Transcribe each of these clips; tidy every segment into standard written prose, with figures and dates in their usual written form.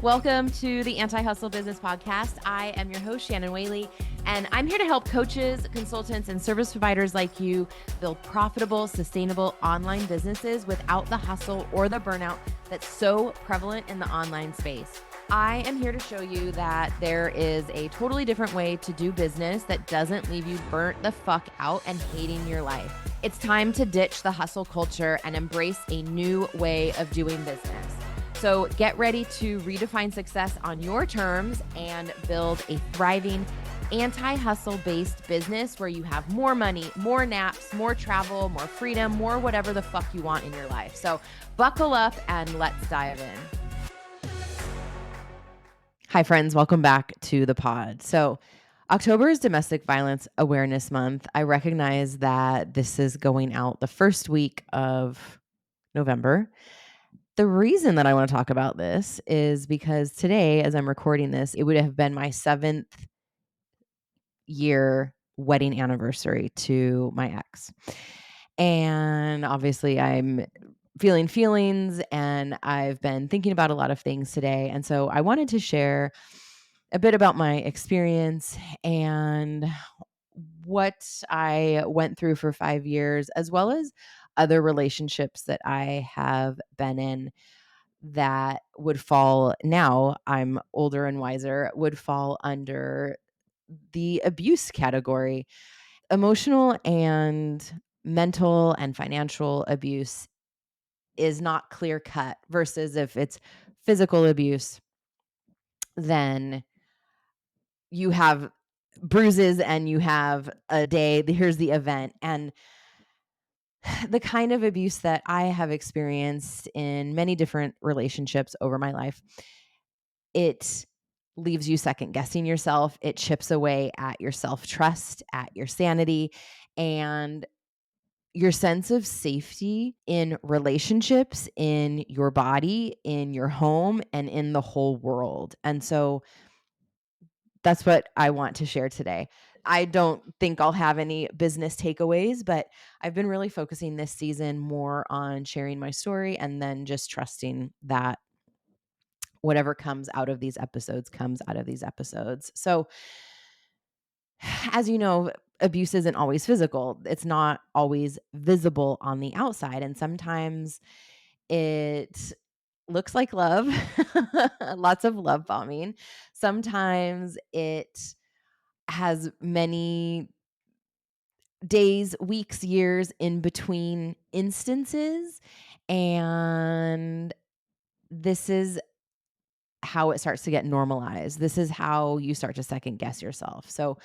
Welcome to the Anti-Hustle Business Podcast. I am your host, Shannon Whaley, and I'm here to help coaches, consultants, and service providers like you build profitable, sustainable online businesses without the hustle or the burnout that's so prevalent in the online space. I am here to show you that there is a totally different way to do business that doesn't leave you burnt the fuck out and hating your life. It's time to ditch the hustle culture and embrace a new way of doing business. So get ready to redefine success on your terms and build a thriving anti-hustle based business where you have more money, more naps, more travel, more freedom, more whatever the fuck you want in your life. So buckle up and let's dive in. Hi friends, welcome back to the pod. So October is Domestic Violence Awareness Month. I recognize that this is going out the first week of November. The reason that I want to talk about this is because today, as I'm recording this, it would have been my 7th year wedding anniversary to my ex. And obviously I'm feeling feelings and I've been thinking about a lot of things today. And so I wanted to share a bit about my experience and what I went through for 5 years, as well as other relationships that I have been in that would fall, now I'm older and wiser, would fall under the abuse category. Emotional and mental and financial abuse is not clear cut versus if it's physical abuse, then you have bruises and you have a day, here's the event. And the kind of abuse that I have experienced in many different relationships over my life, it leaves you second guessing yourself. It chips away at your self-trust, at your sanity, and your sense of safety in relationships, in your body, in your home, and in the whole world. And so that's what I want to share today. I don't think I'll have any business takeaways, but I've been really focusing this season more on sharing my story and then just trusting that whatever comes out of these episodes comes out of these episodes. So, as you know, abuse isn't always physical. It's not always visible on the outside. And sometimes it looks like love, lots of love bombing. Sometimes it has many days, weeks, years in between instances. And this is how it starts to get normalized. This is how you start to second guess yourself. So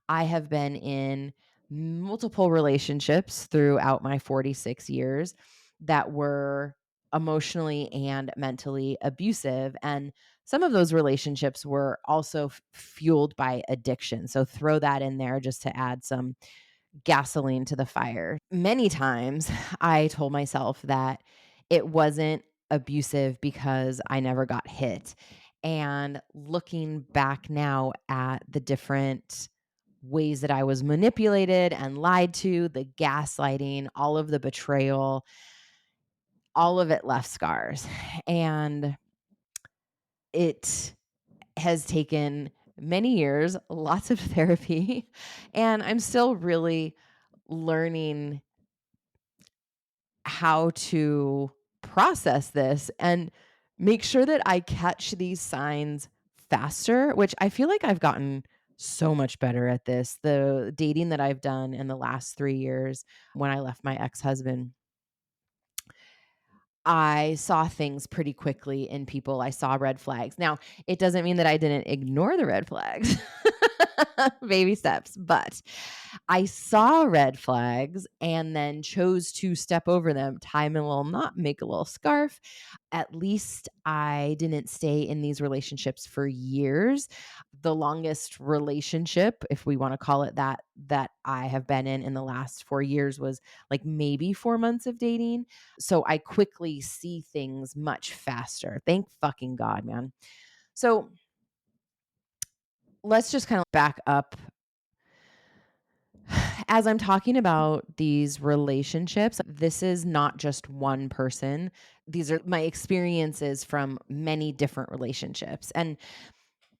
I have been in multiple relationships throughout my 46 years that were emotionally and mentally abusive. And some of those relationships were also fueled by addiction. So throw that in there just to add some gasoline to the fire. Many times I told myself that it wasn't abusive because I never got hit. And looking back now at the different ways that I was manipulated and lied to, the gaslighting, all of the betrayal, all of it left scars. And it has taken many years, lots of therapy, and I'm still really learning how to process this and make sure that I catch these signs faster, which I feel like I've gotten so much better at this. The dating that I've done in the last 3 years, when I left my ex-husband, I saw things pretty quickly in people. I saw red flags. Now, it doesn't mean that I didn't ignore the red flags. Baby steps, but I saw red flags and then chose to step over them, tie them in a little knot, make a little scarf. At least I didn't stay in these relationships for years. The longest relationship, if we want to call it that, that I have been in the last 4 years was like maybe 4 months of dating. So I quickly see things much faster. Thank fucking God, man. So let's just kind of back up. As I'm talking about these relationships, this is not just one person These are my experiences from many different relationships. And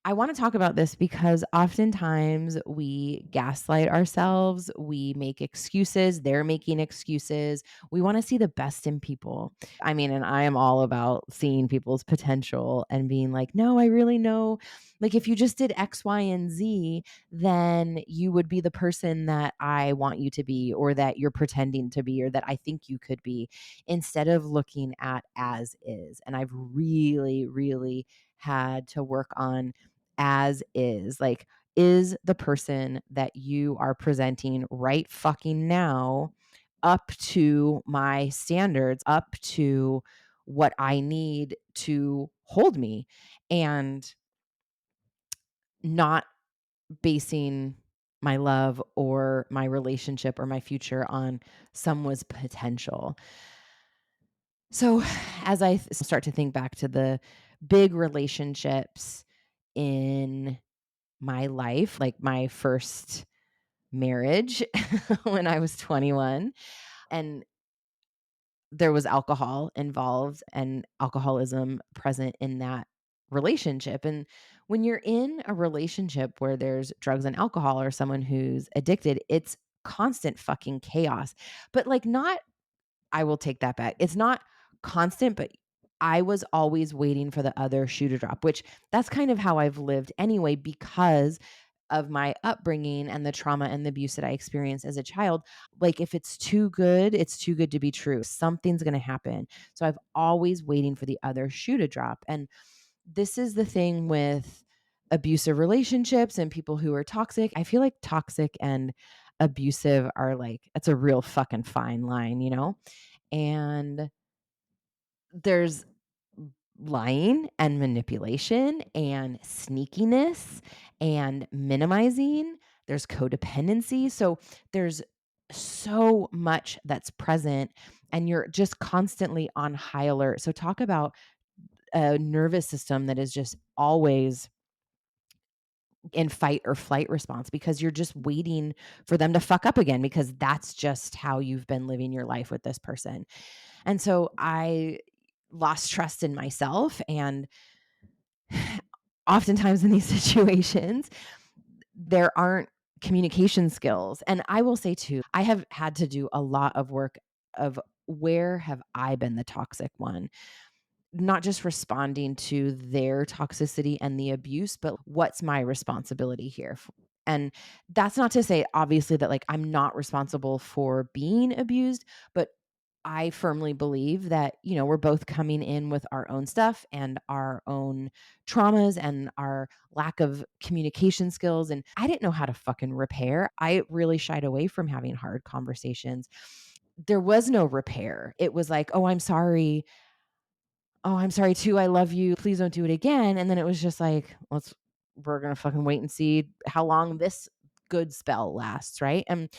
I want to talk about this because oftentimes we gaslight ourselves. We make excuses. They're making excuses. We want to see the best in people. I mean, and I am all about seeing people's potential and being like, no, I really know. Like, if you just did X, Y, and Z, then you would be the person that I want you to be, or that you're pretending to be, or that I think you could be, instead of looking at as is. And I've really, really had to work on as is. Like, is the person that you are presenting right fucking now up to my standards, up to what I need to hold me, and not basing my love or my relationship or my future on someone's potential. So, as I start to think back to the big relationships in my life, like my first marriage when I was 21, and there was alcohol involved and alcoholism present in that relationship. And when you're in a relationship where there's drugs and alcohol or someone who's addicted, it's constant fucking chaos. But like, not, I will take that back. It's not constant, but I was always waiting for the other shoe to drop, which that's kind of how I've lived anyway, because of my upbringing and the trauma and the abuse that I experienced as a child. Like, if it's too good to be true. Something's going to happen. So I've always waiting for the other shoe to drop. And this is the thing with abusive relationships and people who are toxic. I feel like toxic and abusive are like, it's a real fucking fine line, you know? And there's lying and manipulation and sneakiness and minimizing. There's codependency. So there's so much that's present, and you're just constantly on high alert. So talk about a nervous system that is just always in fight or flight response, because you're just waiting for them to fuck up again, because that's just how you've been living your life with this person. And so I lost trust in myself. And oftentimes in these situations, there aren't communication skills. And I will say too, I have had to do a lot of work of, where have I been the toxic one? Not just responding to their toxicity and the abuse, but what's my responsibility here? And that's not to say, obviously, that like I'm not responsible for being abused, but I firmly believe that, we're both coming in with our own stuff and our own traumas and our lack of communication skills. And I didn't know how to fucking repair. I really shied away from having hard conversations. There was no repair. It was like, oh, I'm sorry. Oh, I'm sorry too. I love you. Please don't do it again. And then it was just like, we're going to fucking wait and see how long this good spell lasts. Right. And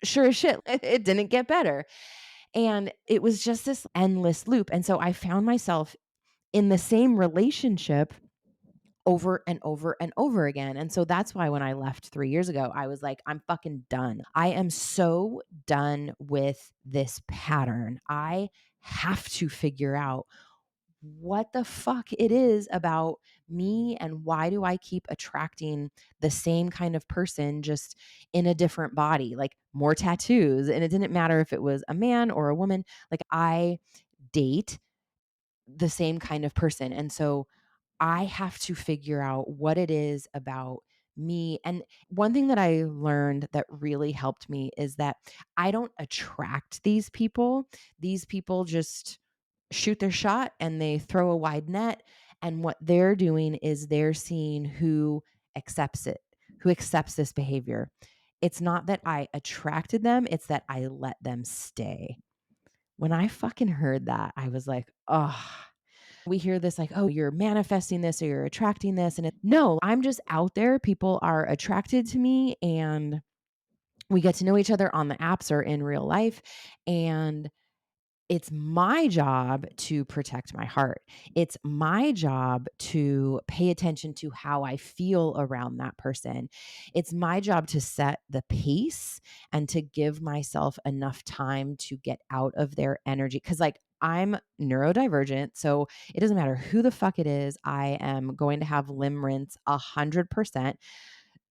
sure as shit, it didn't get better. And it was just this endless loop. And so I found myself in the same relationship over and over and over again. And so that's why when I left 3 years ago, I was like, I'm fucking done. I am so done with this pattern. I have to figure out what the fuck it is about me, and why do I keep attracting the same kind of person, just in a different body, like more tattoos. And it didn't matter if it was a man or a woman. Like, I date the same kind of person. And so I have to figure out what it is about me. And one thing that I learned that really helped me is that I don't attract these people. These people just shoot their shot and they throw a wide net. And what they're doing is they're seeing who accepts it, who accepts this behavior. It's not that I attracted them, it's that I let them stay. When I fucking heard that, I was like, oh, we hear this like, oh, you're manifesting this or you're attracting this. And no, I'm just out there. People are attracted to me, and we get to know each other on the apps or in real life. And it's my job to protect my heart. It's my job to pay attention to how I feel around that person. It's my job to set the pace and to give myself enough time to get out of their energy. Cause like, I'm neurodivergent, so it doesn't matter who the fuck it is. I am going to have limb rinse 100%.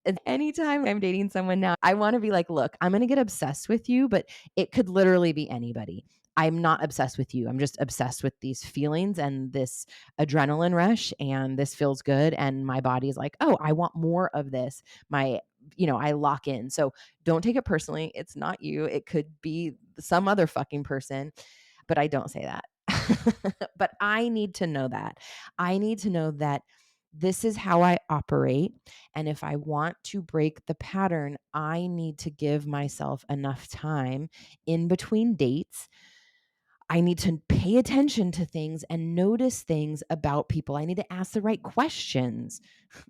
And anytime I'm dating someone now, I want to be like, look, I'm going to get obsessed with you, but it could literally be anybody. I'm not obsessed with you. I'm just obsessed with these feelings and this adrenaline rush, and this feels good. And my body is like, oh, I want more of this. I lock in. So don't take it personally. It's not you. It could be some other fucking person, but I don't say that. But I need to know that. I need to know that this is how I operate. And if I want to break the pattern, I need to give myself enough time in between dates. I need to pay attention to things and notice things about people. I need to ask the right questions,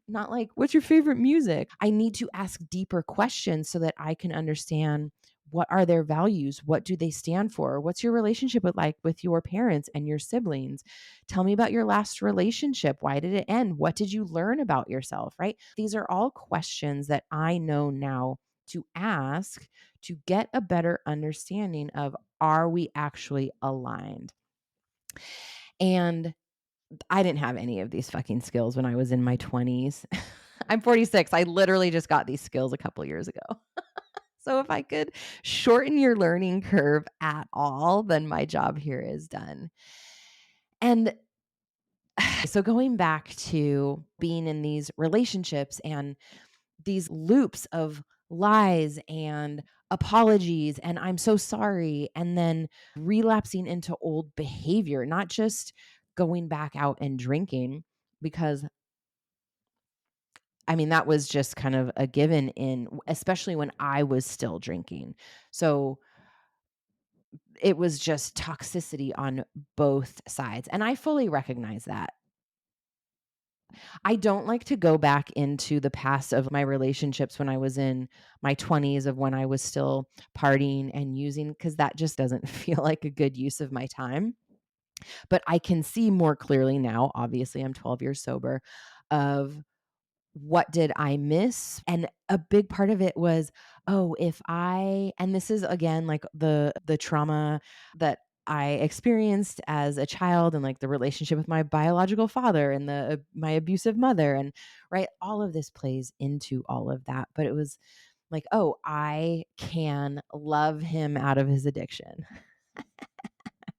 not like, what's your favorite music? I need to ask deeper questions so that I can understand, what are their values? What do they stand for? What's your relationship with your parents and your siblings? Tell me about your last relationship. Why did it end? What did you learn about yourself, right? These are all questions that I know now to ask to get a better understanding of, are we actually aligned? And I didn't have any of these fucking skills when I was in my 20s. I'm 46. I literally just got these skills a couple years ago. So if I could shorten your learning curve at all, then my job here is done. And so going back to being in these relationships and these loops of lies and apologies and I'm so sorry, and then relapsing into old behavior, not just going back out and drinking, because I mean, that was just kind of a given especially when I was still drinking. So it was just toxicity on both sides. And I fully recognize that. I don't like to go back into the past of my relationships when I was in my 20s, of when I was still partying and using, because that just doesn't feel like a good use of my time. But I can see more clearly now, obviously, I'm 12 years sober, of what did I miss? And a big part of it was, oh, and this is again like the trauma that I experienced as a child, and like the relationship with my biological father and my abusive mother, and right, all of this plays into all of that. But it was like, oh, I can love him out of his addiction.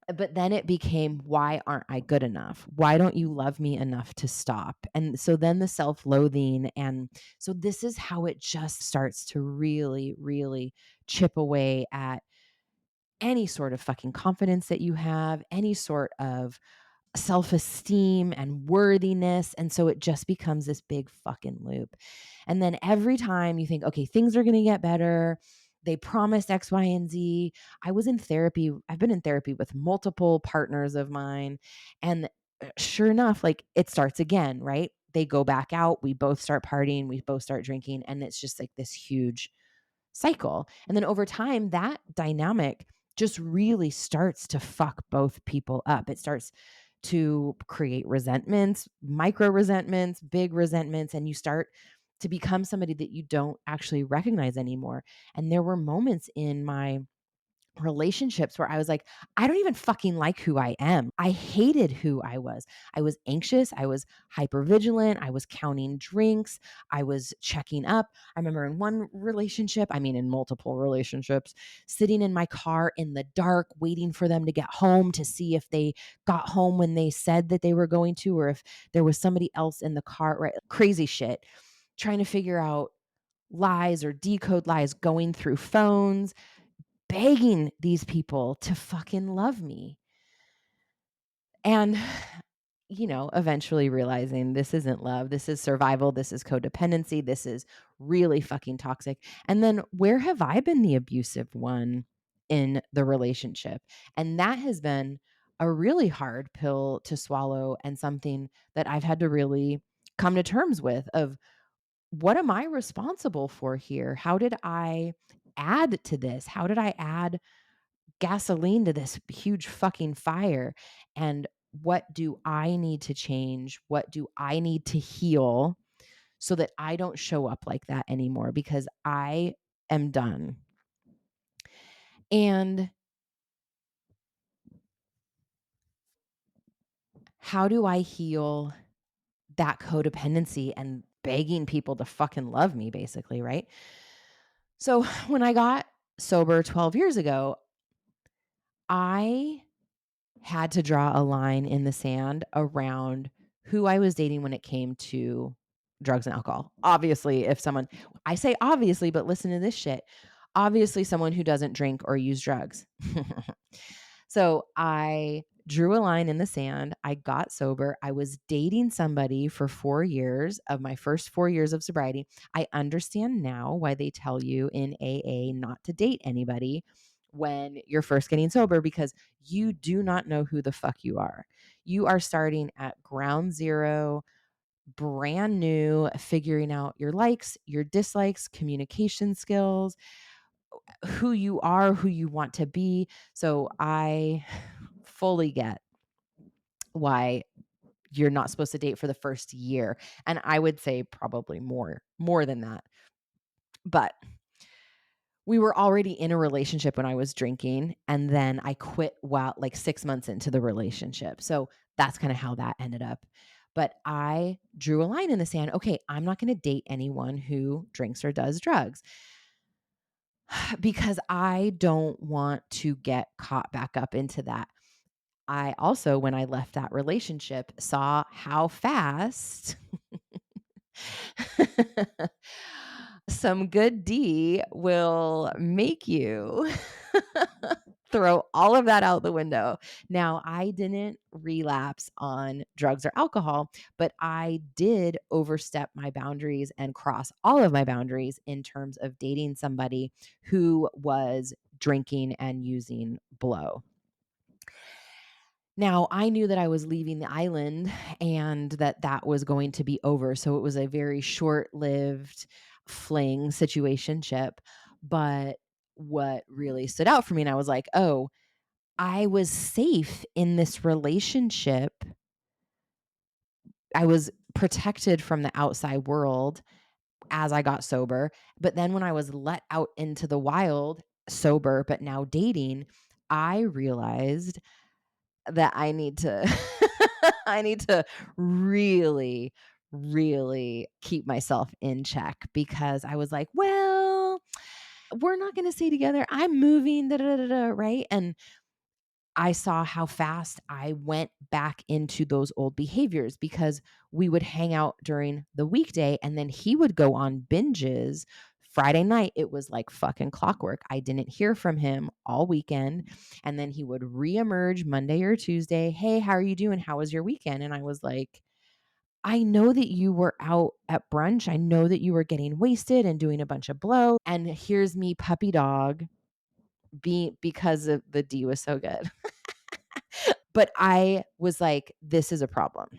But then it became, why aren't I good enough? Why don't you love me enough to stop? And so then the self-loathing. And so this is how it just starts to really, really chip away at any sort of fucking confidence that you have, any sort of self-esteem and worthiness. And so it just becomes this big fucking loop. And then every time you think, okay, things are going to get better, they promised X, Y, and Z. I was in therapy. I've been in therapy with multiple partners of mine. And sure enough, like, it starts again, right? They go back out. We both start partying. We both start drinking. And it's just like this huge cycle. And then over time, that dynamic just really starts to fuck both people up. It starts to create resentments, micro resentments, big resentments, and you start to become somebody that you don't actually recognize anymore. And there were moments in my relationships where I was like, I don't even fucking like who I am. I hated who I was. I was anxious. I was hyper vigilant. I was counting drinks. I was checking up. I remember in one relationship, I mean, in multiple relationships, sitting in my car in the dark, waiting for them to get home to see if they got home when they said that they were going to, or if there was somebody else in the car, right? Crazy shit. Trying to figure out lies or decode lies, going through phones, begging these people to fucking love me. And, eventually realizing this isn't love. This is survival. This is codependency. This is really fucking toxic. And then, where have I been the abusive one in the relationship? And that has been a really hard pill to swallow, and something that I've had to really come to terms with, of, what am I responsible for here? How did I add to this? How did I add gasoline to this huge fucking fire? And what do I need to change? What do I need to heal so that I don't show up like that anymore? Because I am done. And how do I heal that codependency and begging people to fucking love me, basically, right? So when I got sober 12 years ago, I had to draw a line in the sand around who I was dating when it came to drugs and alcohol. Obviously, if someone, I say obviously, but listen to this shit. Obviously, someone who doesn't drink or use drugs. So I drew a line in the sand. I got sober. I was dating somebody for 4 years of my first 4 years of sobriety. I understand now why they tell you in AA not to date anybody when you're first getting sober, because you do not know who the fuck you are. You are starting at ground zero, brand new, figuring out your likes, your dislikes, communication skills, who you are, who you want to be. So I fully get why you're not supposed to date for the first year. And I would say probably more than that. But we were already in a relationship when I was drinking, and then I quit while like 6 months into the relationship. So that's kind of how that ended up. But I drew a line in the sand. Okay, I'm not going to date anyone who drinks or does drugs because I don't want to get caught back up into that. I also, when I left that relationship, saw how fast some good D will make you throw all of that out the window. Now, I didn't relapse on drugs or alcohol, but I did overstep my boundaries and cross all of my boundaries in terms of dating somebody who was drinking and using blow. Now, I knew that I was leaving the island and that that was going to be over. So it was a very short-lived fling situationship. But what really stood out for me, and I was like, "Oh, I was safe in this relationship. I was protected from the outside world as I got sober. But then when I was let out into the wild, sober, but now dating, I realized that I need to I need to really, really keep myself in check because I was like, well, we're not going to stay together. I'm moving, da, da, da, da, right? And I saw how fast I went back into those old behaviors because we would hang out during the weekday and then he would go on binges. Friday night, it was like fucking clockwork. I didn't hear from him all weekend. And then he would reemerge Monday or Tuesday. Hey, how are you doing? How was your weekend? And I was like, I know that you were out at brunch. I know that you were getting wasted and doing a bunch of blow. And here's me, puppy dog, because of the D was so good. But I was like, this is a problem.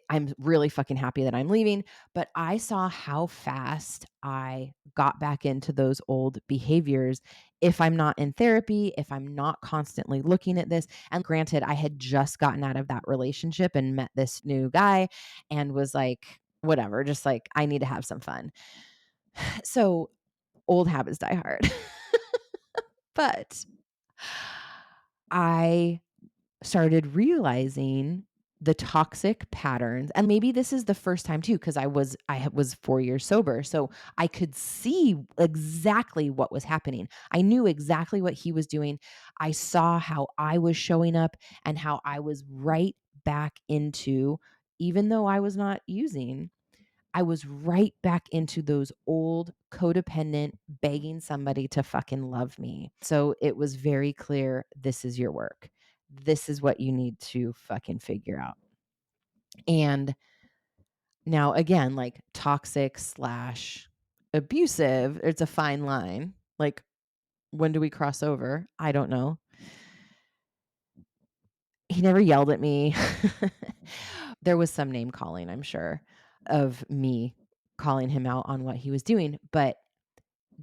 I'm really fucking happy that I'm leaving. But I saw how fast I got back into those old behaviors if I'm not in therapy, if I'm not constantly looking at this. And granted, I had just gotten out of that relationship and met this new guy and was like, whatever, just like, I need to have some fun. So old habits die hard. But I started realizing the toxic patterns, and maybe this is the first time too because I was 4 years sober, so I could see exactly what was happening. I knew exactly what he was doing. I saw how I was showing up and how I was right back into, even though I was not using, I was right back into those old codependent begging somebody to fucking love me. So it was very clear, this is your work. This is what you need to fucking figure out. And now again, like toxic slash abusive, it's a fine line. Like, when do we cross over? I don't know. He never yelled at me. There was some name calling, I'm sure, of me calling him out on what he was doing, but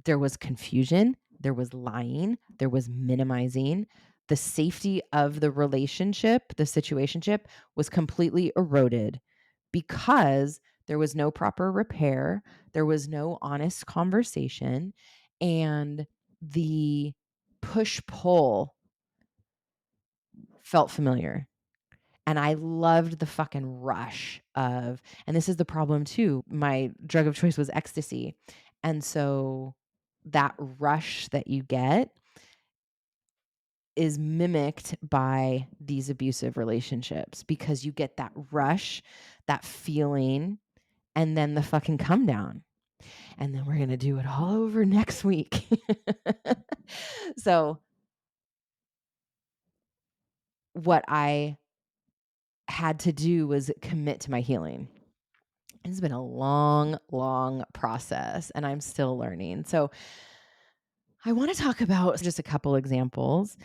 there was confusion, there was lying, there was minimizing. The safety of the relationship, the situationship was completely eroded because there was no proper repair, there was no honest conversation, and the push pull felt familiar. And I loved the fucking rush of, and this is the problem too. My drug of choice was ecstasy. And so that rush that you get is mimicked by these abusive relationships because you get that rush, that feeling, and then the fucking come down. And then we're going to do it all over next week. So, what I had to do was commit to my healing. It's been a long, long process, and I'm still learning. So, I want to talk about just a couple examples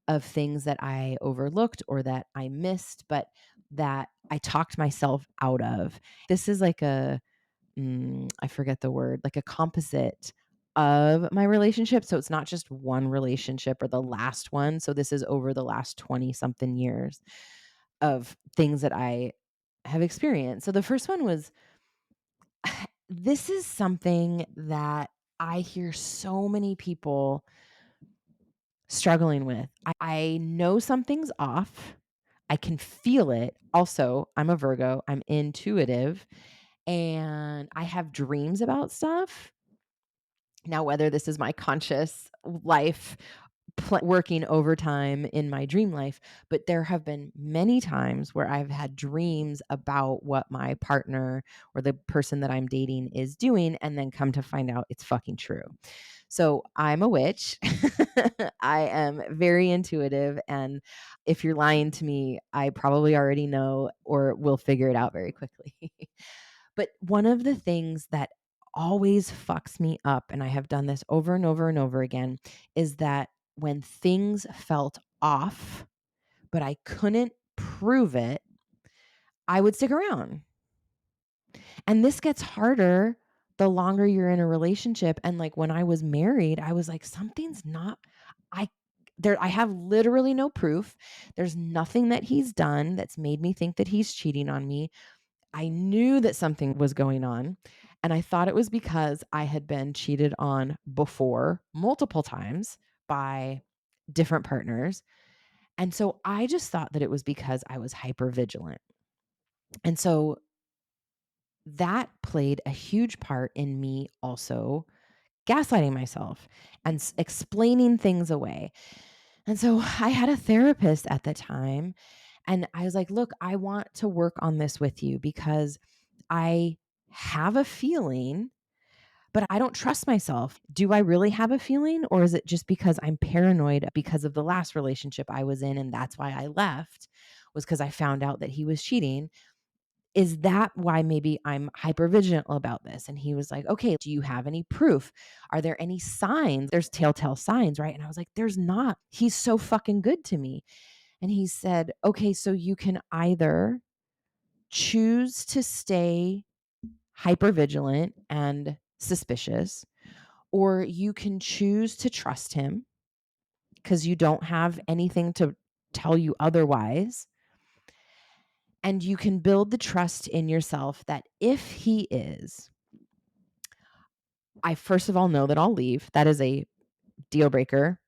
of things that I overlooked or that I missed, but that I talked myself out of. This is like I forget the word, like a composite of my relationship. So it's not just one relationship or the last one. So this is over the last 20 something years of things that I have experienced. So the first one was this is something that I hear so many people struggling with. I know something's off. I can feel it. Also, I'm a Virgo, I'm intuitive, and I have dreams about stuff. Now, whether this is my conscious life working overtime in my dream life, but there have been many times where I've had dreams about what my partner or the person that I'm dating is doing, and then come to find out it's fucking true. So I'm a witch. I am very intuitive. And if you're lying to me, I probably already know or will figure it out very quickly. But one of the things that always fucks me up, and I have done this over and over and over again, is that when things felt off, but I couldn't prove it, I would stick around. And this gets harder the longer you're in a relationship. And like when I was married, I was like, something's not, I, I have literally no proof. There's nothing that he's done that's made me think that he's cheating on me. I knew that something was going on. And I thought it was because I had been cheated on before multiple times by different partners. And so I just thought that it was because I was hyper vigilant. And so that played a huge part in me also gaslighting myself and explaining things away. And so I had a therapist at the time, and I was like, look, I want to work on this with you because I have a feeling, but I don't trust myself. Do I really have a feeling, or is it just because I'm paranoid because of the last relationship I was in? And that's why I left, was because I found out that he was cheating. Is that why maybe I'm hyper vigilant about this? And he was like, okay, do you have any proof? Are there any signs? There's telltale signs, right? And I was like, there's not. He's so fucking good to me. And he said, okay, so you can either choose to stay hyper vigilant and suspicious, or you can choose to trust him because you don't have anything to tell you otherwise. And you can build the trust in yourself that if he is, I first of all know that I'll leave. That is a deal breaker.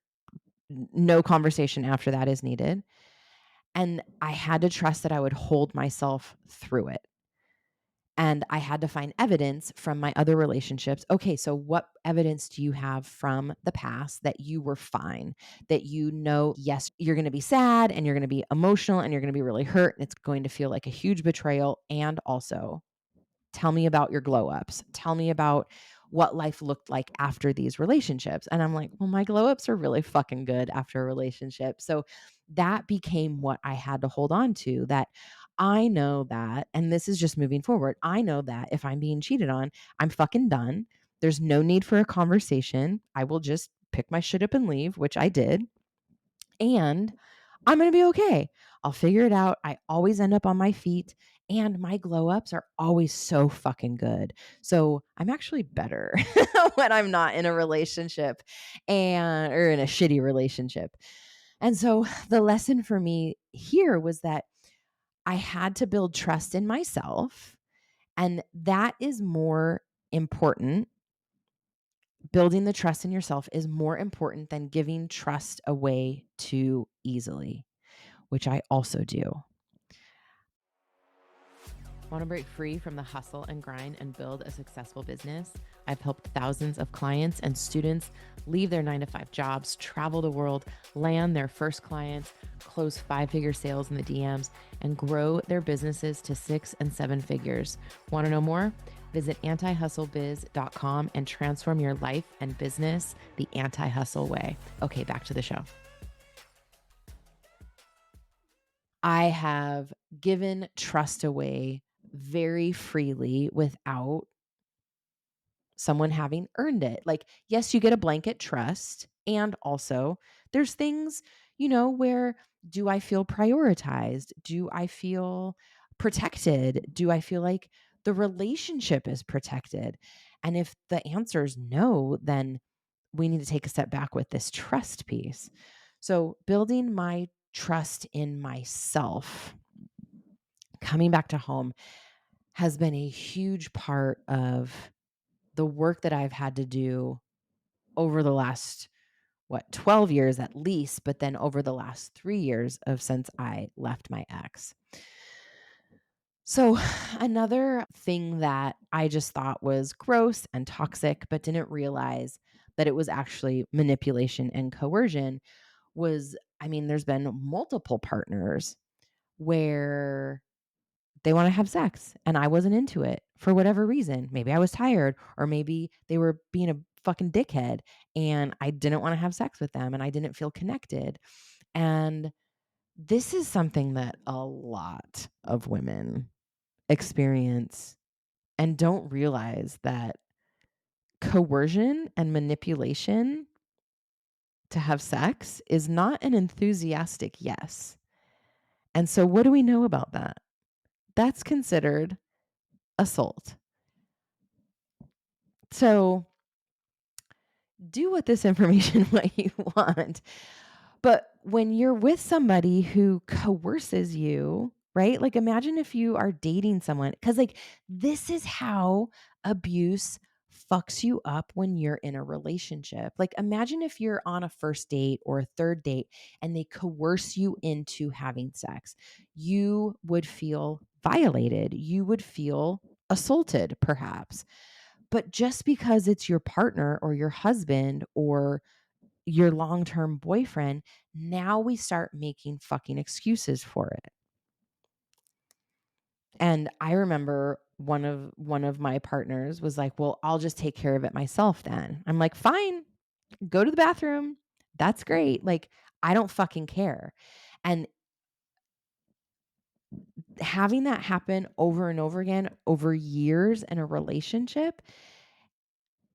No conversation after that is needed. And I had to trust that I would hold myself through it. And I had to find evidence from my other relationships. Okay, so what evidence do you have from the past that you were fine? That you know, yes, you're going to be sad and you're going to be emotional and you're going to be really hurt. And it's going to feel like a huge betrayal. And also, tell me about your glow ups. Tell me about what life looked like after these relationships. And I'm like, well, my glow ups are really fucking good after a relationship. So that became what I had to hold on to, that I know that, and this is just moving forward. I know that if I'm being cheated on, I'm fucking done. There's no need for a conversation. I will just pick my shit up and leave, which I did. And I'm going to be okay. I'll figure it out. I always end up on my feet, and my glow ups are always so fucking good. So I'm actually better when I'm not in a relationship or in a shitty relationship. And so the lesson for me here was that I had to build trust in myself. And that is more important. Building the trust in yourself is more important than giving trust away too easily, which I also do. Want to break free from the hustle and grind and build a successful business? I've helped thousands of clients and students leave their 9-to-5 jobs, travel the world, land their first clients, close 5-figure sales in the DMs, and grow their businesses to 6 and 7 figures. Want to know more? Visit antihustlebiz.com and transform your life and business the anti-hustle way. Okay, back to the show. I have given trust away very freely without someone having earned it. Like, yes, you get a blanket trust. And also, there's things, where do I feel prioritized? Do I feel protected? Do I feel like the relationship is protected? And if the answer is no, then we need to take a step back with this trust piece. So, building my trust in myself, coming back to home, has been a huge part of the work that I've had to do over the last 12 years at least, but then over the last 3 years of since I left my ex. So, another thing that I just thought was gross and toxic, but didn't realize that it was actually manipulation and coercion was, there's been multiple partners where they want to have sex and I wasn't into it for whatever reason. Maybe I was tired, or maybe they were being a fucking dickhead and I didn't want to have sex with them and I didn't feel connected. And this is something that a lot of women experience and don't realize that coercion and manipulation to have sex is not an enthusiastic yes. And so, what do we know about that? That's considered assault. So, do with this information what you want. But when you're with somebody who coerces you, right? Like, imagine if you are dating someone, because, like, this is how abuse fucks you up when you're in a relationship. Like, imagine if you're on a first date or a third date and they coerce you into having sex. You would feel violated. You would feel assaulted, perhaps. But just because it's your partner or your husband or your long-term boyfriend, now we start making fucking excuses for it. And I remember one of my partners was like, "Well, I'll just take care of it myself then." I'm like, "Fine. Go to the bathroom. That's great. Like, I don't fucking care." And having that happen over and over again over years in a relationship,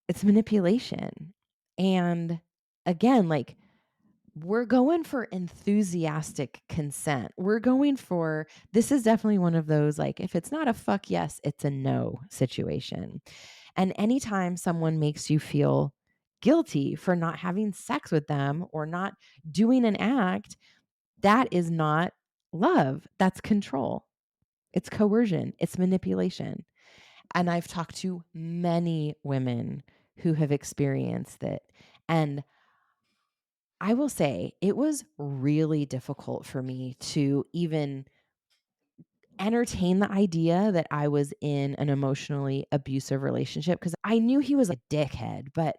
it's manipulation. And again, like, we're going for enthusiastic consent. This is definitely one of those, like, if it's not a fuck yes, it's a no situation. And anytime someone makes you feel guilty for not having sex with them or not doing an act, that is not love. That's control. It's coercion. It's manipulation. And I've talked to many women who have experienced it. And I will say it was really difficult for me to even entertain the idea that I was in an emotionally abusive relationship, because I knew he was a dickhead, but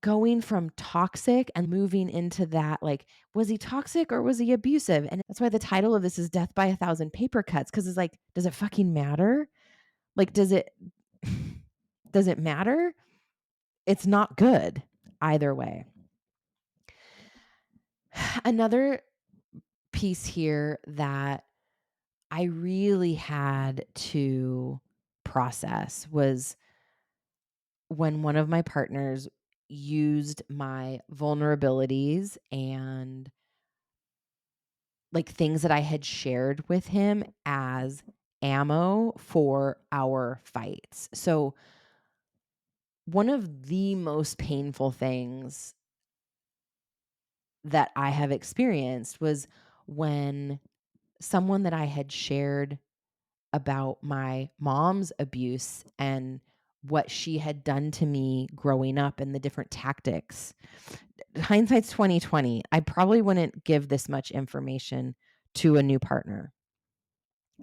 going from toxic and moving into that, like, was he toxic or was he abusive? And that's why the title of this is Death by a Thousand Paper Cuts, because it's like, does it fucking matter? Like, does it does it matter? It's not good either way. Another piece here that I really had to process was when one of my partners used my vulnerabilities and, like, things that I had shared with him as ammo for our fights. So, one of the most painful things that I have experienced was when someone that I had shared about my mom's abuse and what she had done to me growing up and the different tactics. Hindsight's 2020. I probably wouldn't give this much information to a new partner.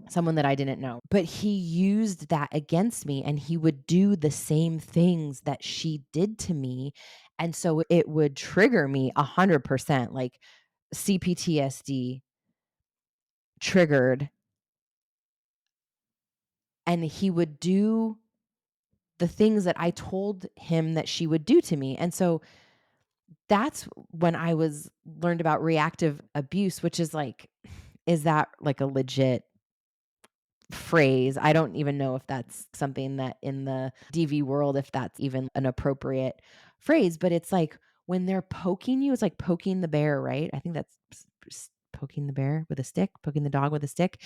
someone that I didn't know. But he used that against me, and he would do the same things that she did to me. And so it would trigger me 100%, like CPTSD triggered, and he would do the things that I told him that she would do to me. And so that's when I was learned about reactive abuse, which is like, is that like a legit phrase? I don't even know if that's something that in the DV world, if that's even an appropriate phrase, but it's like when they're poking you, it's like poking the bear, right? I think that's poking the bear with a stick, poking the dog with a stick,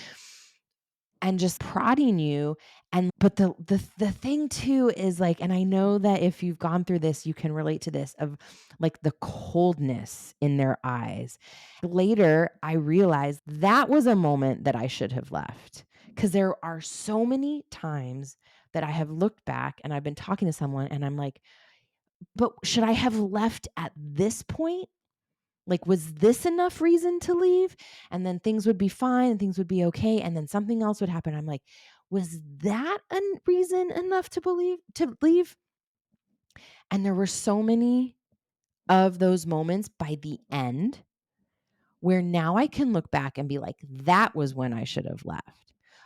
and just prodding you. And but the thing too is like, and I know that if you've gone through this, you can relate to this, of like the coldness in their eyes. Later I realized that was a moment that I should have left, because there are so many times that I have looked back and I've been talking to someone and I'm like, but should I have left at this point? Like, was this enough reason to leave? And then things would be fine and things would be okay. And then something else would happen. I'm like, was that a reason enough to leave? And there were so many of those moments by the end where now I can look back and be like, that was when I should have left.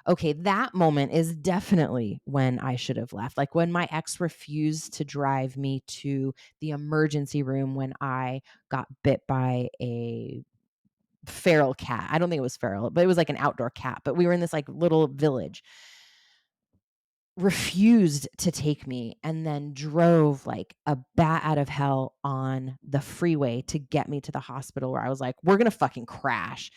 Okay, that moment is definitely when I should have left. Like when my ex refused to drive me to the emergency room when I got bit by a feral cat. I don't think it was feral, but it was like an outdoor cat. But we were in this like little village. Refused to take me and then drove like a bat out of hell on the freeway to get me to the hospital, where I was like, we're going to fucking crash.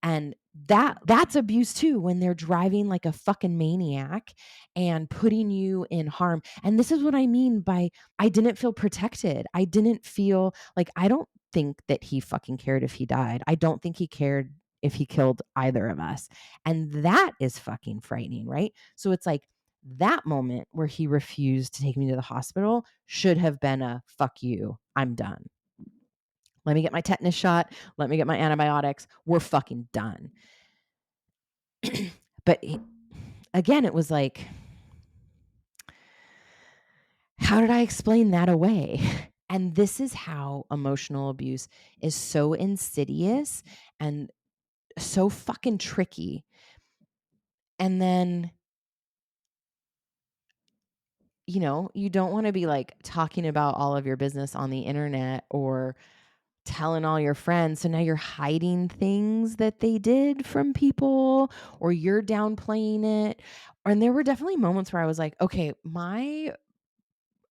And that's abuse too, when they're driving like a fucking maniac and putting you in harm. And this is what I mean by I didn't feel protected. I didn't feel like, I don't think that he fucking cared if he died. I don't think he cared if he killed either of us. And that is fucking frightening, right? So it's like that moment where he refused to take me to the hospital should have been a fuck you, I'm done. Let me get my tetanus shot. Let me get my antibiotics. We're fucking done. But again, it was like, how did I explain that away? And this is how emotional abuse is so insidious and so fucking tricky. And then, you don't want to be like talking about all of your business on the internet or telling all your friends. So now you're hiding things that they did from people, or you're downplaying it. And there were definitely moments where I was like, okay, my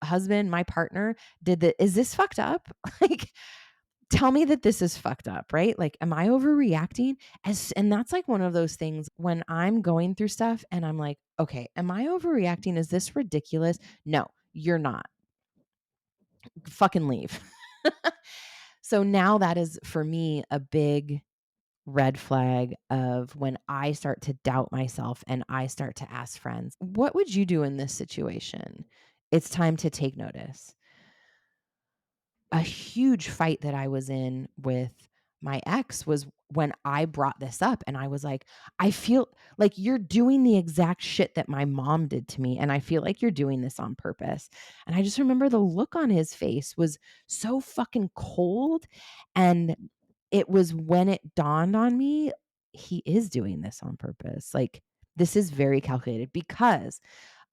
husband, my partner did that. Is this fucked up? Like, tell me that this is fucked up, right? Like, am I overreacting? And that's like one of those things when I'm going through stuff and I'm like, okay, am I overreacting? Is this ridiculous? No, you're not. Fucking leave. So now that is for me a big red flag of when I start to doubt myself and I start to ask friends, what would you do in this situation? It's time to take notice. A huge fight that I was in with my ex was when I brought this up and I was like, I feel like you're doing the exact shit that my mom did to me. And I feel like you're doing this on purpose. And I just remember the look on his face was so fucking cold. And it was when it dawned on me, he is doing this on purpose. Like, this is very calculated, because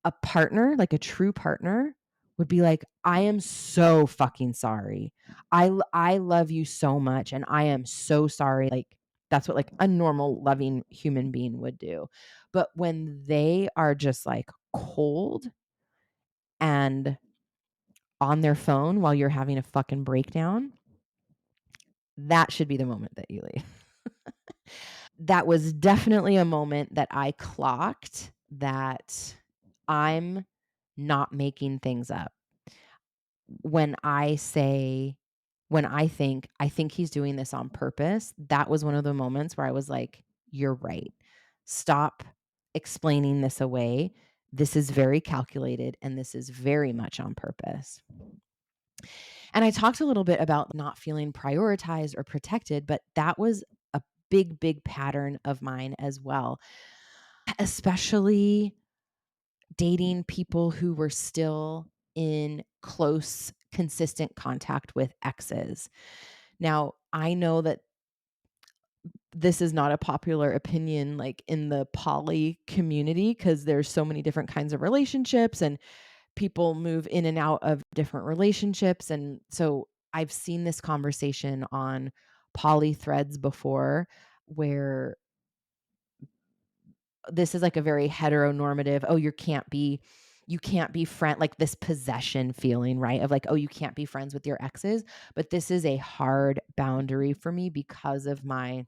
a partner, like a true partner, would be like, I am so fucking sorry. I love you so much and I am so sorry. Like, that's what like a normal loving human being would do. But when they are just like cold and on their phone while you're having a fucking breakdown, that should be the moment that you leave. That was definitely a moment that I clocked that I'm not making things up. When I say, when I think he's doing this on purpose, that was one of the moments where I was like, you're right. Stop explaining this away. This is very calculated and this is very much on purpose. And I talked a little bit about not feeling prioritized or protected, but that was a big, big pattern of mine as well. especially dating people who were still in close, consistent contact with exes. Now, I know that this is not a popular opinion like in the poly community because there's so many different kinds of relationships and people move in and out of different relationships. And so I've seen this conversation on poly threads before where this is like a very heteronormative, oh, you can't be friend like this possession feeling, right? Of like, oh, you can't be friends with your exes. But this is a hard boundary for me because of my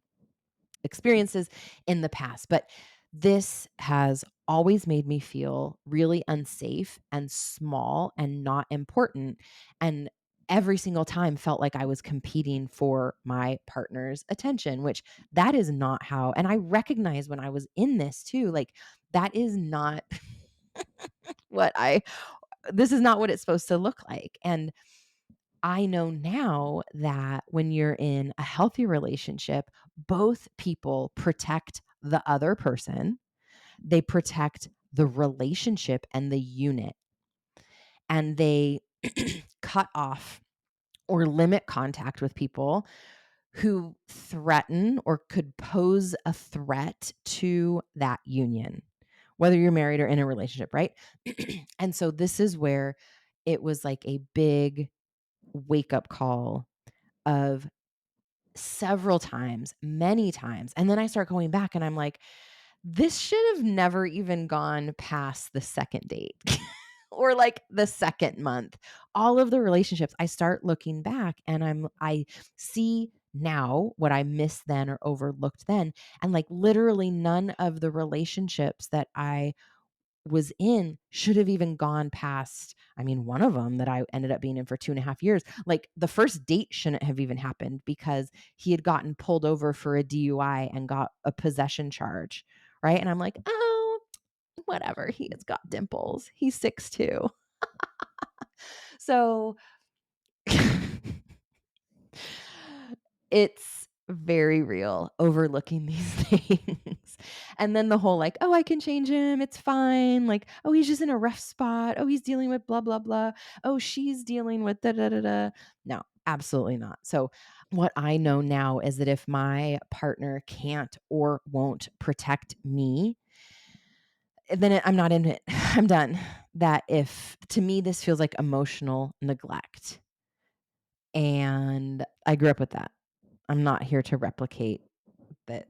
experiences in the past. But this has always made me feel really unsafe and small and not important. And every single time felt like I was competing for my partner's attention, which that is not how. And I recognize when I was in this too, like that is not what this is not what it's supposed to look like. And I know now that when you're in a healthy relationship, both people protect the other person, they protect the relationship and the unit, and they cut off or limit contact with people who threaten or could pose a threat to that union, whether you're married or in a relationship, right? And so this is where it was like a big wake up call of several times, many times. And then I start going back and I'm like, this should have never even gone past the second date or like the second month. All of the relationships, I start looking back and I see now what I missed then or overlooked then. And like literally none of the relationships that I was in should have even gone past. I mean, one of them that I ended up being in for 2.5 years, like the first date shouldn't have even happened because he had gotten pulled over for a DUI and got a possession charge. Right. And I'm like, oh, whatever. He has got dimples. He's 6'2". So it's very real overlooking these things. And then the whole like, oh, I can change him. It's fine. Like, oh, he's just in a rough spot. Oh, he's dealing with blah, blah, blah. Oh, she's dealing with da, da, da, da. No, absolutely not. So, what I know now is that if my partner can't or won't protect me, then I'm not in it. I'm done. That if to me, this feels like emotional neglect. And I grew up with that. I'm not here to replicate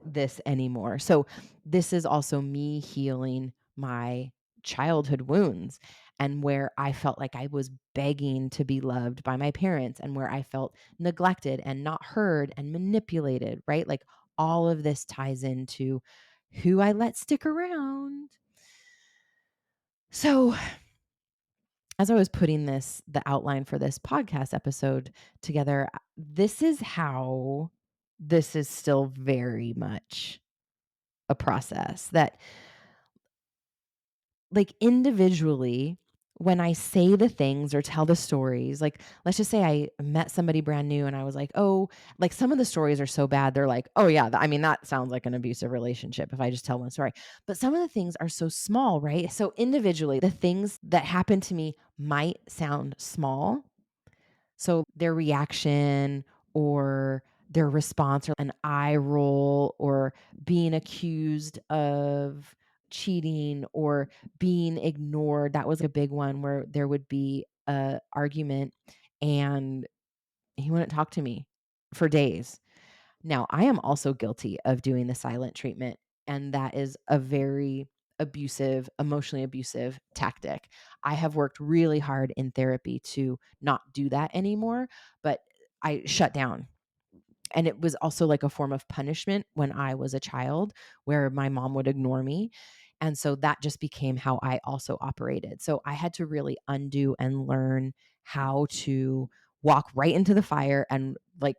this anymore. So this is also me healing my childhood wounds and where I felt like I was begging to be loved by my parents and where I felt neglected and not heard and manipulated, right? Like all of this ties into who I let stick around. So as I was putting the outline for this podcast episode together, this is how this is still very much a process that, like, individually, when I say the things or tell the stories, like, let's just say I met somebody brand new and I was like, oh, like some of the stories are so bad. They're like, oh, yeah, I mean, that sounds like an abusive relationship if I just tell one story. But some of the things are so small, right? So individually, the things that happen to me might sound small. So their reaction or their response or an eye roll or being accused of cheating or being ignored. That was a big one where there would be a argument and he wouldn't talk to me for days. Now, I am also guilty of doing the silent treatment, and that is a very abusive, emotionally abusive tactic. I have worked really hard in therapy to not do that anymore, but I shut down. And it was also like a form of punishment when I was a child where my mom would ignore me. And so that just became how I also operated. So I had to really undo and learn how to walk right into the fire and like,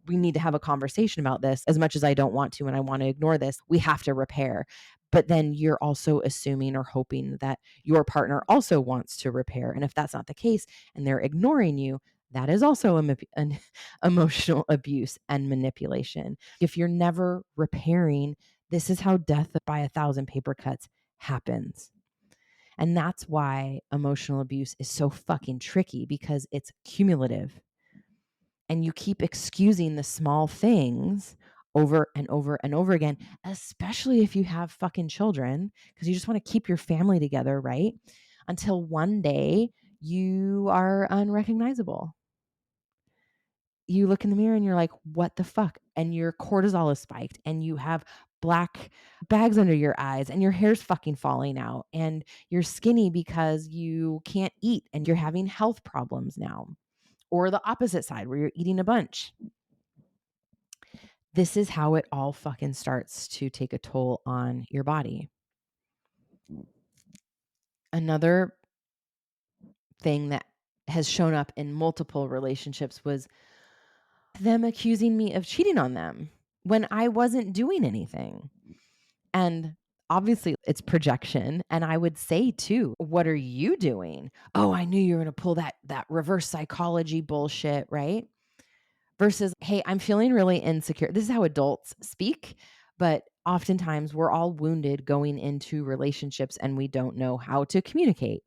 we need to have a conversation about this. As much as I don't want to and I want to ignore this, we have to repair. But then you're also assuming or hoping that your partner also wants to repair. And if that's not the case and they're ignoring you, that is also an emotional abuse and manipulation. If you're never repairing, This is how death by 1,000 paper cuts happens. And that's why emotional abuse is so fucking tricky, because it's cumulative. And you keep excusing the small things over and over and over again, especially if you have fucking children, because you just want to keep your family together, right? Until one day you are unrecognizable. You look in the mirror and you're like, what the fuck? And your cortisol is spiked and you have black bags under your eyes and your hair's fucking falling out and you're skinny because you can't eat and you're having health problems now. Or the opposite side where you're eating a bunch. This is how it all fucking starts to take a toll on your body. Another thing that has shown up in multiple relationships was them accusing me of cheating on them when I wasn't doing anything. And obviously it's projection. And I would say too, what are you doing? Oh, I knew you were going to pull that reverse psychology bullshit, right? Versus, hey, I'm feeling really insecure. This is how adults speak, but oftentimes we're all wounded going into relationships and we don't know how to communicate.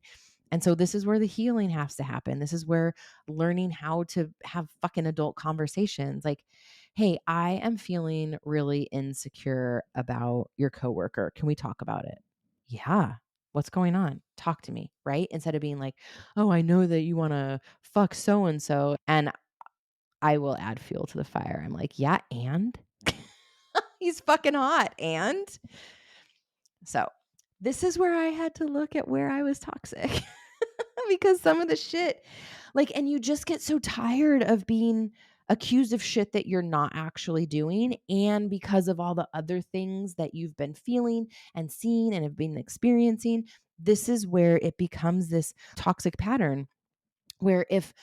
And so this is where the healing has to happen. This is where learning how to have fucking adult conversations like, hey, I am feeling really insecure about your coworker. Can we talk about it? Yeah. What's going on? Talk to me, right? Instead of being like, oh, I know that you want to fuck so and so. And I will add fuel to the fire. I'm like, yeah, and he's fucking hot. And so this is where I had to look at where I was toxic because some of the shit, like, and you just get so tired of being accused of shit that you're not actually doing. And because of all the other things that you've been feeling and seeing and have been experiencing, this is where it becomes this toxic pattern where if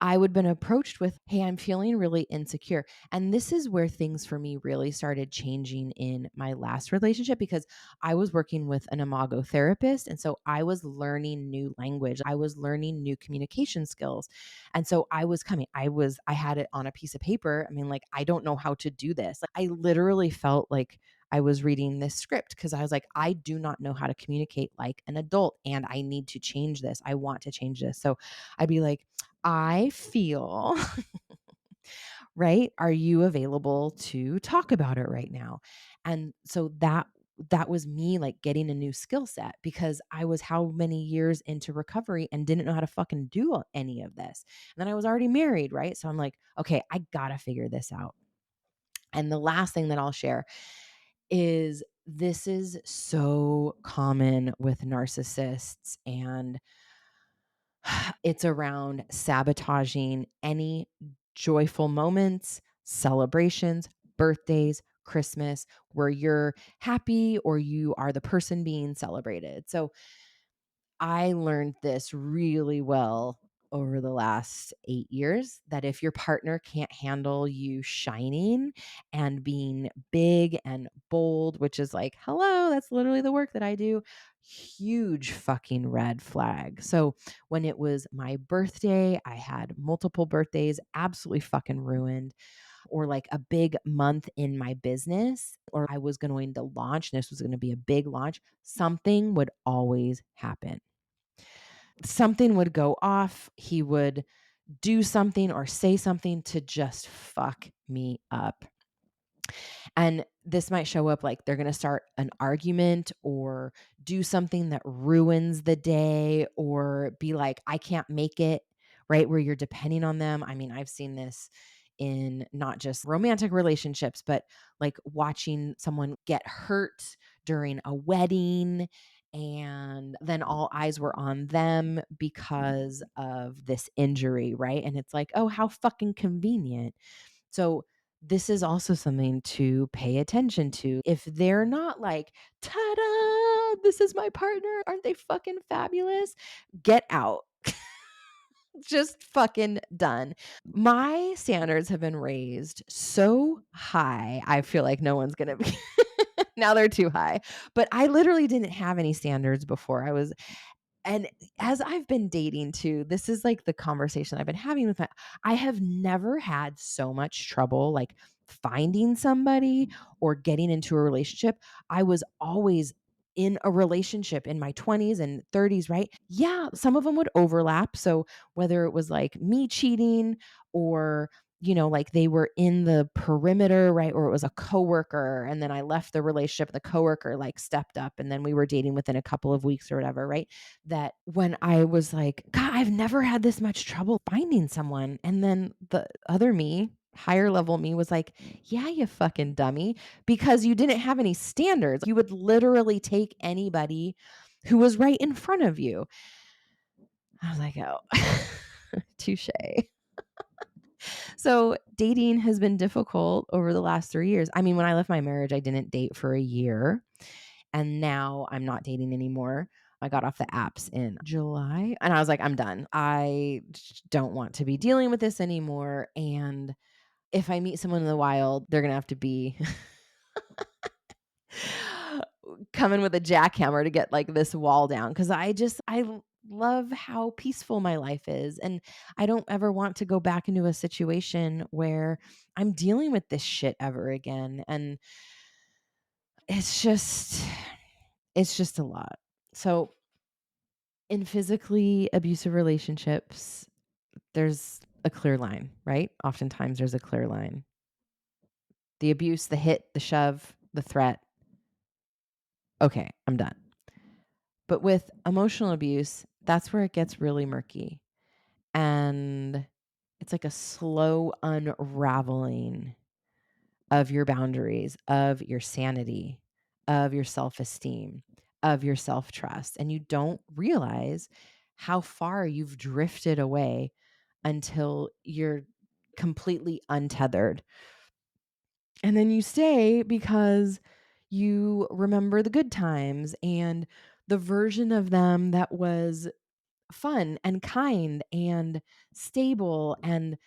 I would have been approached with, hey, I'm feeling really insecure. And this is where things for me really started changing in my last relationship because I was working with an imago therapist. And so I was learning new language. I was learning new communication skills. And so I had it on a piece of paper. I mean, like, I don't know how to do this. Like, I literally felt like I was reading this script because I was like, I do not know how to communicate like an adult and I need to change this. I want to change this. So I'd be like, I feel, right? Are you available to talk about it right now? And so that was me like getting a new skill set because I was how many years into recovery and didn't know how to fucking do any of this. And then I was already married, right? So I'm like, okay, I got to figure this out. And the last thing that I'll share is this is so common with narcissists and it's around sabotaging any joyful moments, celebrations, birthdays, Christmas, where you're happy or you are the person being celebrated. So I learned this really well over the last 8 years that if your partner can't handle you shining and being big and bold, which is like, hello, that's literally the work that I do, huge fucking red flag. So when it was my birthday, I had multiple birthdays, absolutely fucking ruined, or like a big month in my business, or I was going to launch, and this was going to be a big launch, something would always happen. Something would go off. He would do something or say something to just fuck me up. And this might show up like they're going to start an argument or do something that ruins the day or be like, I can't make it, right? Where you're depending on them. I mean, I've seen this in not just romantic relationships, but like watching someone get hurt during a wedding. And then all eyes were on them because of this injury, right? And it's like, oh, how fucking convenient. So this is also something to pay attention to. If they're not like, ta-da, this is my partner, aren't they fucking fabulous? Get out. Just fucking done. My standards have been raised so high, I feel like no one's going to be. Now they're too high. But I literally didn't have any standards before. And as I've been dating too, this is like the conversation I've been having with I have never had so much trouble like finding somebody or getting into a relationship, I was always in a relationship in my 20s and 30s, right? Yeah, some of them would overlap. So whether it was like me cheating or like they were in the perimeter, right? Or it was a coworker and then I left the relationship and the coworker like stepped up and then we were dating within a couple of weeks or whatever, right? That when I was like, God, I've never had this much trouble finding someone. And then the other me, higher level me was like, yeah, you fucking dummy, because you didn't have any standards. You would literally take anybody who was right in front of you. I was like, oh, touche. So dating has been difficult over the last 3 years. I mean, when I left my marriage, I didn't date for a year. And now I'm not dating anymore. I got off the apps in July and I was like, I'm done. I don't want to be dealing with this anymore. And if I meet someone in the wild, they're going to have to be coming with a jackhammer to get like this wall down. Cause I love how peaceful my life is. And I don't ever want to go back into a situation where I'm dealing with this shit ever again. And it's just, it's just a lot. So in physically abusive relationships, there's a clear line, right? Oftentimes there's a clear line. The abuse, the hit, the shove, the threat. Okay, I'm done. But with emotional abuse, that's where it gets really murky. And it's like a slow unraveling of your boundaries, of your sanity, of your self-esteem, of your self-trust. And you don't realize how far you've drifted away until you're completely untethered. And then you stay because you remember the good times and the version of them that was fun and kind and stable. And,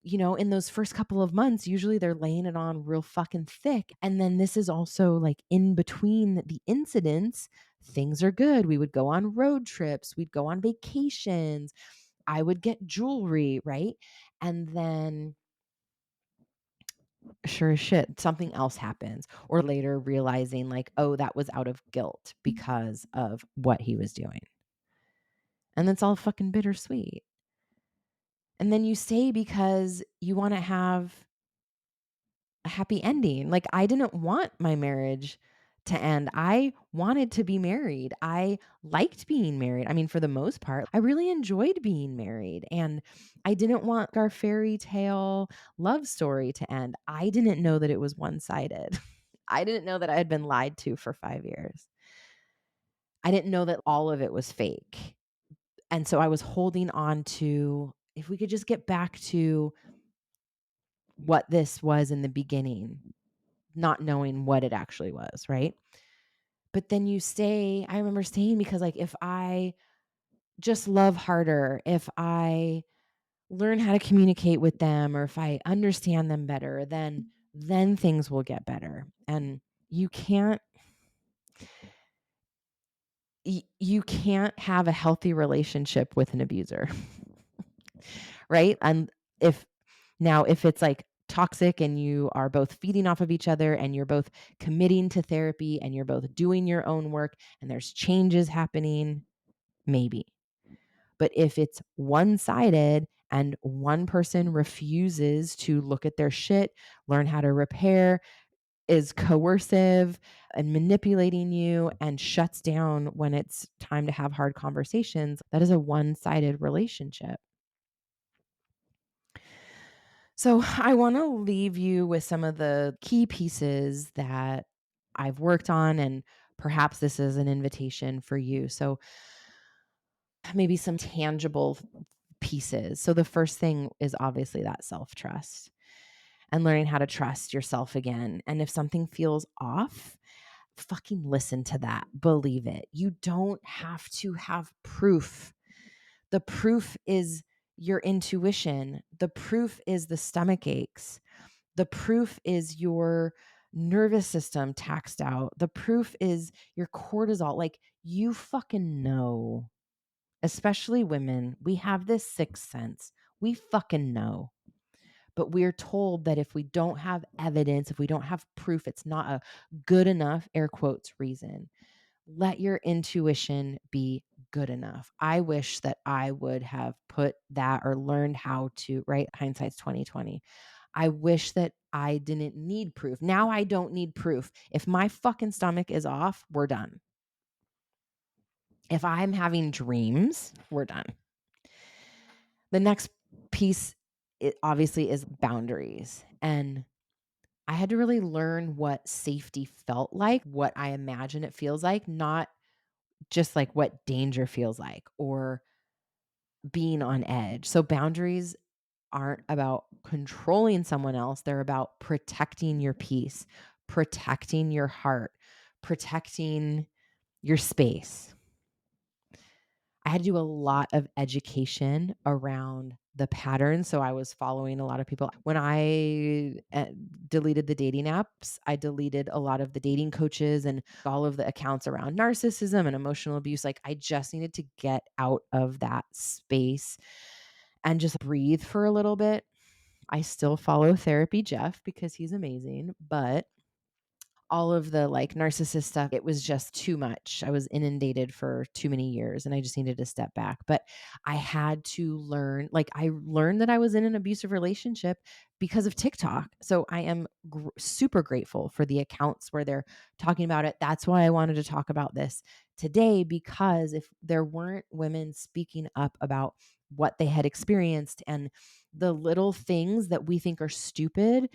in those first couple of months, usually they're laying it on real fucking thick. And then this is also like in between the incidents, things are good. We would go on road trips, we'd go on vacations, I would get jewelry, right? And then sure as shit, something else happens. Or later realizing like, oh, that was out of guilt because of what he was doing. And that's all fucking bittersweet. And then you stay because you want to have a happy ending. Like I didn't want my marriage to end. I wanted to be married. I liked being married. I mean, for the most part, I really enjoyed being married. And I didn't want our fairy tale love story to end. I didn't know that it was one-sided. I didn't know that I had been lied to for 5 years. I didn't know that all of it was fake. And so I was holding on to, if we could just get back to what this was in the beginning, not knowing what it actually was, right? But then you stay, I remember staying because like if I just love harder, if I learn how to communicate with them or if I understand them better, then things will get better. And you can't you can't have a healthy relationship with an abuser. Right? And if it's like toxic and you are both feeding off of each other and you're both committing to therapy and you're both doing your own work and there's changes happening, maybe. But if it's one-sided and one person refuses to look at their shit, learn how to repair, is coercive and manipulating you and shuts down when it's time to have hard conversations, that is a one-sided relationship. So I want to leave you with some of the key pieces that I've worked on, and perhaps this is an invitation for you. So maybe some tangible pieces. So the first thing is obviously that self-trust and learning how to trust yourself again. And if something feels off, fucking listen to that. Believe it. You don't have to have proof. The proof is your intuition. The proof is the stomach aches. The proof is your nervous system taxed out. The proof is your cortisol. Like you fucking know, especially women, we have this sixth sense. We fucking know. But we're told that if we don't have evidence, if we don't have proof, it's not a good enough, air quotes, reason. Let your intuition be good enough. I wish that I would have put that or learned how to, right? Hindsight's 2020. I wish that I didn't need proof. Now I don't need proof. If my fucking stomach is off, we're done. If I'm having dreams, we're done. The next piece, it obviously, is boundaries. And I had to really learn what safety felt like, what I imagine it feels like, not just like what danger feels like or being on edge. So boundaries aren't about controlling someone else. They're about protecting your peace, protecting your heart, protecting your space. I had to do a lot of education around the patterns. So I was following a lot of people. When I deleted the dating apps, I deleted a lot of the dating coaches and all of the accounts around narcissism and emotional abuse. Like I just needed to get out of that space and just breathe for a little bit. I still follow Therapy Jeff because he's amazing, but all of the like narcissist stuff, it was just too much. I was inundated for too many years and I just needed to step back. But I had to learn, like, I learned that I was in an abusive relationship because of TikTok. So I am super grateful for the accounts where they're talking about it. That's why I wanted to talk about this today, because if there weren't women speaking up about what they had experienced and the little things that we think are stupid,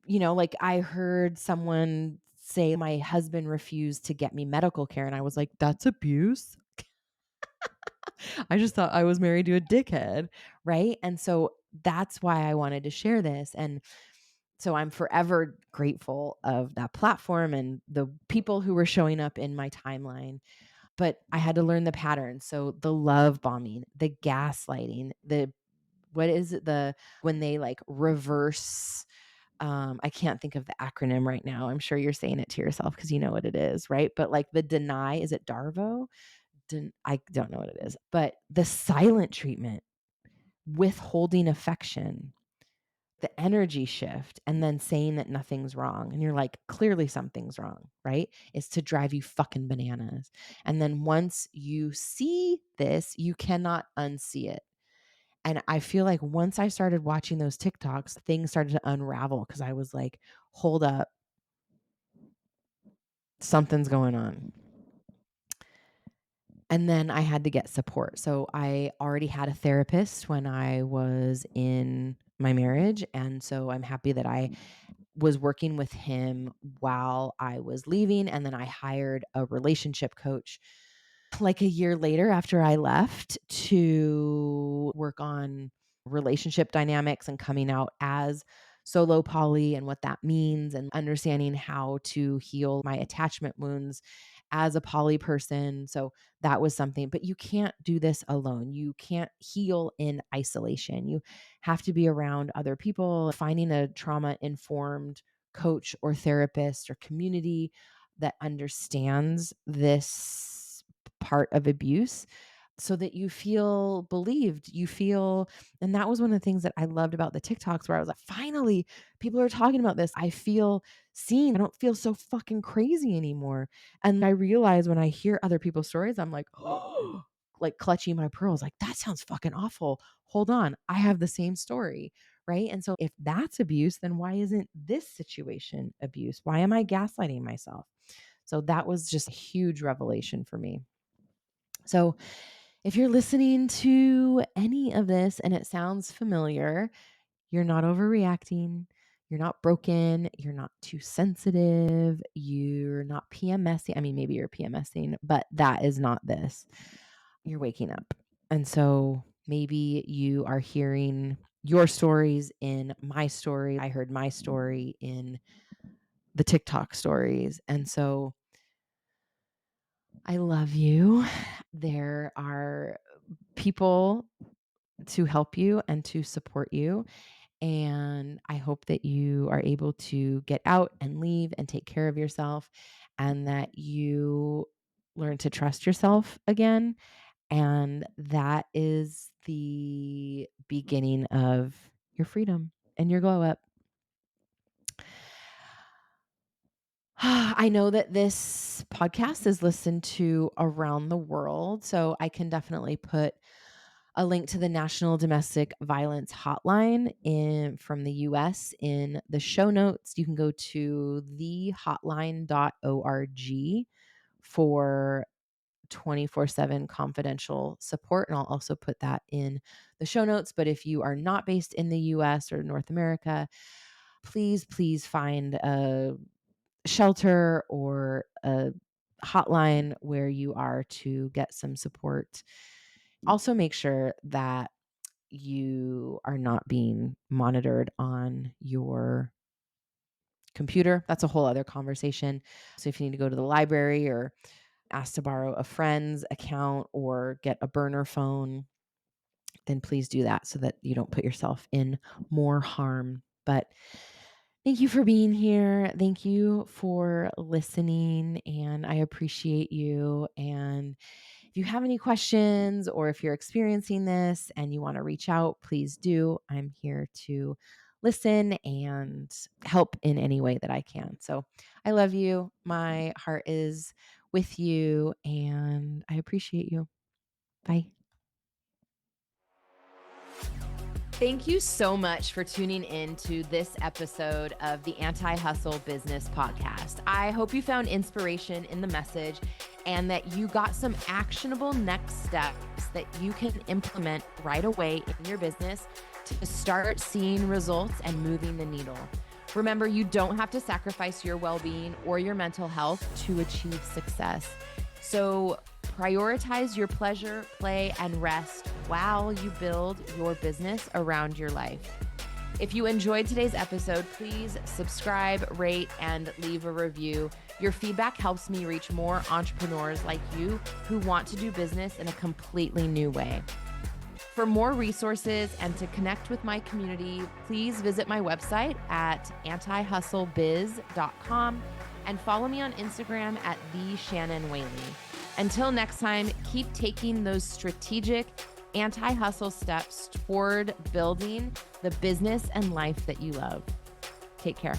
like I heard someone say my husband refused to get me medical care. And I was like, that's abuse. I just thought I was married to a dickhead. Right. And so that's why I wanted to share this. And so I'm forever grateful of that platform and the people who were showing up in my timeline. But I had to learn the patterns. So the love bombing, the gaslighting, what is it? When they like reverse, I can't think of the acronym right now. I'm sure you're saying it to yourself because you know what it is, right? But like the deny, is it Darvo? I don't know what it is, but the silent treatment, withholding affection, the energy shift, and then saying that nothing's wrong. And you're like, clearly something's wrong, right? It's to drive you fucking bananas. And then once you see this, you cannot unsee it. And I feel like once I started watching those TikToks, things started to unravel because I was like, hold up, something's going on. And then I had to get support. So I already had a therapist when I was in my marriage. And so I'm happy that I was working with him while I was leaving. And then I hired a relationship coach like a year later after I left to work on relationship dynamics and coming out as solo poly and what that means and understanding how to heal my attachment wounds as a poly person. So that was something, but you can't do this alone. You can't heal in isolation. You have to be around other people, finding a trauma informed coach or therapist or community that understands this part of abuse so that you feel believed. And that was one of the things that I loved about the TikToks where I was like, finally, people are talking about this. I feel seen. I don't feel so fucking crazy anymore. And I realize when I hear other people's stories, I'm like, oh, like clutching my pearls, like that sounds fucking awful. Hold on. I have the same story. Right. And so if that's abuse, then why isn't this situation abuse? Why am I gaslighting myself? So that was just a huge revelation for me. So if you're listening to any of this and it sounds familiar, you're not overreacting. You're not broken. You're not too sensitive. You're not PMSing. I mean, maybe you're PMSing, but that is not this. You're waking up. And so maybe you are hearing your stories in my story. I heard my story in the TikTok stories. And so I love you. There are people to help you and to support you. And I hope that you are able to get out and leave and take care of yourself and that you learn to trust yourself again. And that is the beginning of your freedom and your glow up. I know that this podcast is listened to around the world, so I can definitely put a link to the National Domestic Violence Hotline from the US in the show notes. You can go to thehotline.org for 24/7 confidential support. And I'll also put that in the show notes. But if you are not based in the US or North America, please find a shelter or a hotline where you are to get some support. Also, make sure that you are not being monitored on your computer. That's a whole other conversation. So if you need to go to the library or ask to borrow a friend's account or get a burner phone, then please do that so that you don't put yourself in more harm. But thank you for being here. Thank you for listening, and I appreciate you. And if you have any questions or if you're experiencing this and you want to reach out, please do. I'm here to listen and help in any way that I can. So I love you. My heart is with you, and I appreciate you. Bye. Thank you so much for tuning in to this episode of the Anti-Hustle Business Podcast. I hope you found inspiration in the message and that you got some actionable next steps that you can implement right away in your business to start seeing results and moving the needle. Remember, you don't have to sacrifice your well-being or your mental health to achieve success. So prioritize your pleasure, play, and rest while you build your business around your life. If you enjoyed today's episode, please subscribe, rate, and leave a review. Your feedback helps me reach more entrepreneurs like you who want to do business in a completely new way. For more resources and to connect with my community, please visit my website at antihustlebiz.com and follow me on Instagram at @TheShannonWhaley. Until next time, keep taking those strategic anti-hustle steps toward building the business and life that you love. Take care.